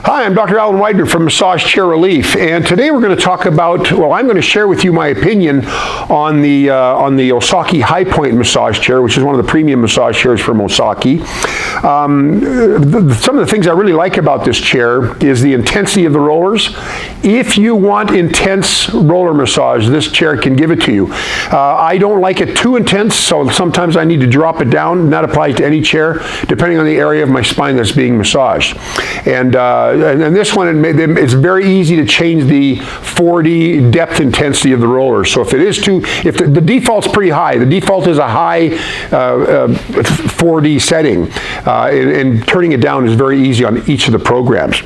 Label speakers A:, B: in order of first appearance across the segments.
A: Hi, I'm Dr. Alan Weidner from Massage Chair Relief, and today we're going to talk about, well, I'm going to share with you my opinion on the Osaki Highpointe massage chair, which is one of the premium massage chairs from Osaki. Some of the things I really like about this chair is the intensity of the rollers. If you want intense roller massage, this chair can give it to you. I don't like it too intense, so sometimes I need to drop it down, and that applies to any chair, depending on the area of my spine that's being massaged. And this one, it's very easy to change the 4D depth intensity of the roller. So if the default's pretty high, the default is a high 4D setting, and turning it down is very easy on each of the programs.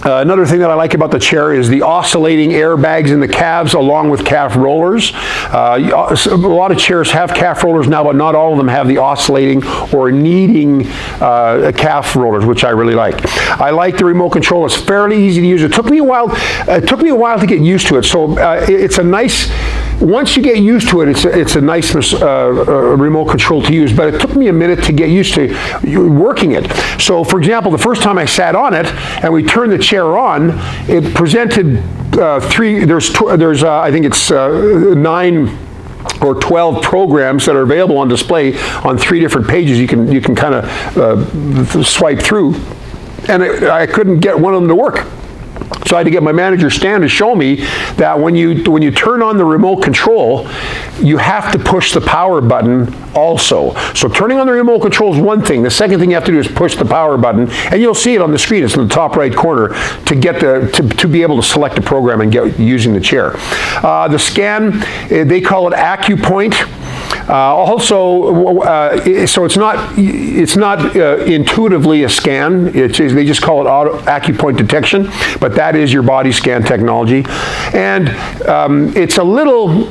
A: Another thing that I like about the chair is the oscillating airbags in the calves along with calf rollers. A lot of chairs have calf rollers now, but not all of them have the oscillating or kneading calf rollers, which I really like. I like the remote control. It's fairly easy to use. It took me a while to get used to it. So it's a nice, once you get used to it, it's a nice remote control to use, but it took me a minute to get used to working it. So for example, the first time I sat on it and we turned the chair on, it presented I think it's 9 or 12 programs that are available on display on 3 different pages. You can kind of swipe through, and I couldn't get one of them to work. So I had to get my manager Stan to show me that when you turn on the remote control, you have to push the power button also. So turning on the remote control is one thing. The second thing you have to do is push the power button, and you'll see it on the screen. It's in the top right corner to get to be able to select a program and get using the chair. The scan, they call it Acupoint. So it's not intuitively a scan. They just call it Acupoint detection, but that is your body scan technology, and it's a little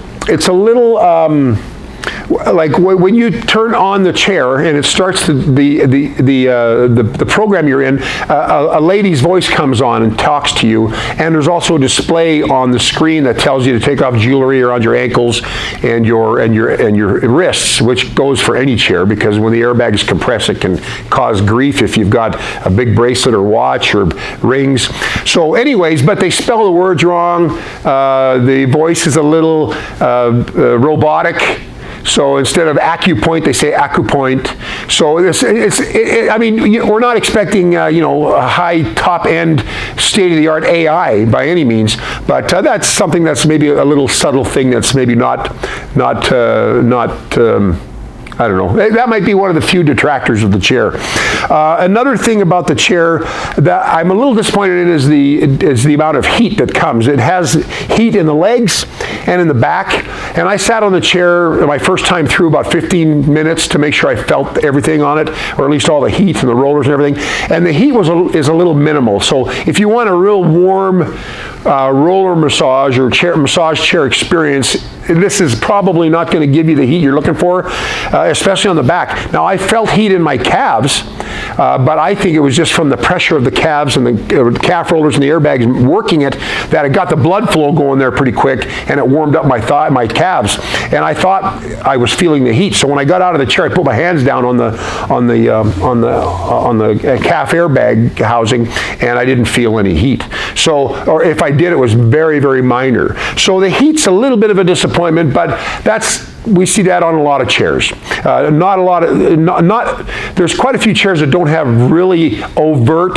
A: like when you turn on the chair and it starts the program you're in, a lady's voice comes on and talks to you, and there's also a display on the screen that tells you to take off jewelry around your ankles and your wrists, which goes for any chair, because when the airbags compress, it can cause grief if you've got a big bracelet or watch or rings. So anyways, but they spell the words wrong. The voice is a little robotic. So instead of Acupoint, they say Acupoint. So I mean, we're not expecting a high top-end, state-of-the-art AI by any means, but that's something that's maybe a little subtle thing that's maybe not I don't know. That might be one of the few detractors of the chair. Another thing about the chair that I'm a little disappointed in is the amount of heat that comes. It has heat in the legs and in the back. And I sat on the chair my first time through about 15 minutes to make sure I felt everything on it, or at least all the heat and the rollers and everything. And the heat is a little minimal. So if you want a real warm roller massage or massage chair experience, this is probably not going to give you the heat you're looking for, especially on the back. Now, I felt heat in my calves, but I think it was just from the pressure of the calves and the calf rollers and the airbags working it, that it got the blood flow going there pretty quick, and it warmed up my calves. And I thought I was feeling the heat. So when I got out of the chair, I put my hands down on the calf airbag housing, and I didn't feel any heat. So, or if I did, it was very, very minor. So the heat's a little bit of a disappointment, but we see that on a lot of chairs. There's quite a few chairs that don't have really overt,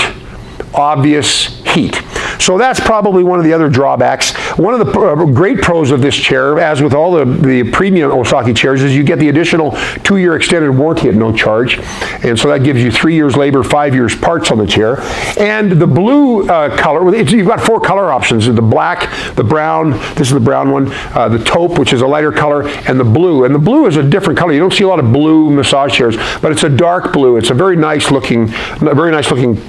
A: obvious heat. So that's probably one of the other drawbacks. One of the great pros of this chair, as with all the premium Osaki chairs, is you get the additional 2-year extended warranty at no charge. And so that gives you 3 years labor, 5 years parts on the chair. And the blue color, you've got 4 color options: the black, the brown, this is the brown one, the taupe, which is a lighter color, and the blue. And the blue is a different color. You don't see a lot of blue massage chairs, but it's a dark blue. It's a very nice looking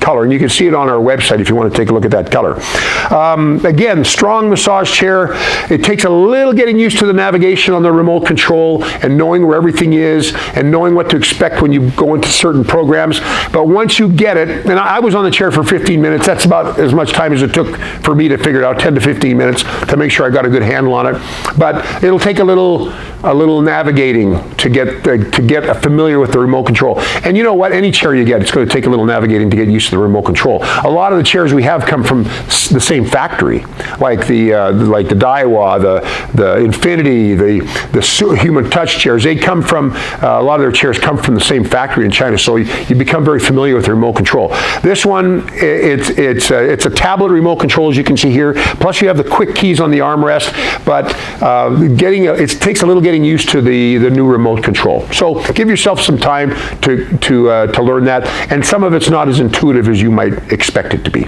A: color, and you can see it on our website if you want to take a look at that color. Again, strong massage massage chair. It takes a little getting used to the navigation on the remote control and knowing where everything is and knowing what to expect when you go into certain programs. But once you get it, and I was on the chair for 15 minutes. That's about as much time as it took for me to figure it out, 10 to 15 minutes to make sure I got a good handle on it. But it'll take a little navigating to get familiar with the remote control. And you know what? Any chair you get, it's going to take a little navigating to get used to the remote control. A lot of the chairs we have come from the same factory, like the Daiwa, the Infinity, the Human Touch chairs. They come from a lot of their chairs come from the same factory in China, so you become very familiar with the remote control. This one, it's a tablet remote control, as you can see here. Plus, you have the quick keys on the armrest, but it takes a little getting used to the new remote control. So give yourself some time to learn that, and some of it's not as intuitive as you might expect it to be.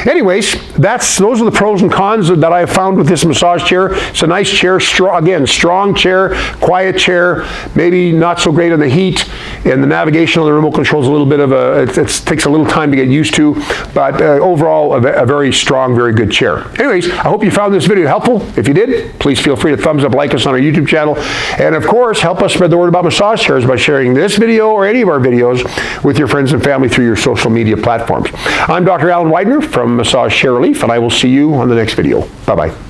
A: Anyways, those are the pros and cons that I have found with this massage chair. It's a nice chair, strong chair, quiet chair, maybe not so great on the heat, and the navigation on the remote control is a little bit of it takes a little time to get used to, but overall a very strong, very good chair. Anyways, I hope you found this video helpful. If you did, please feel free to thumbs up, like us on our YouTube channel, and of course, help us spread the word about massage chairs by sharing this video or any of our videos with your friends and family through your social media platforms. I'm Dr. Alan Widener from Massage Chair Relief, and I will see you on the next video. Bye-bye.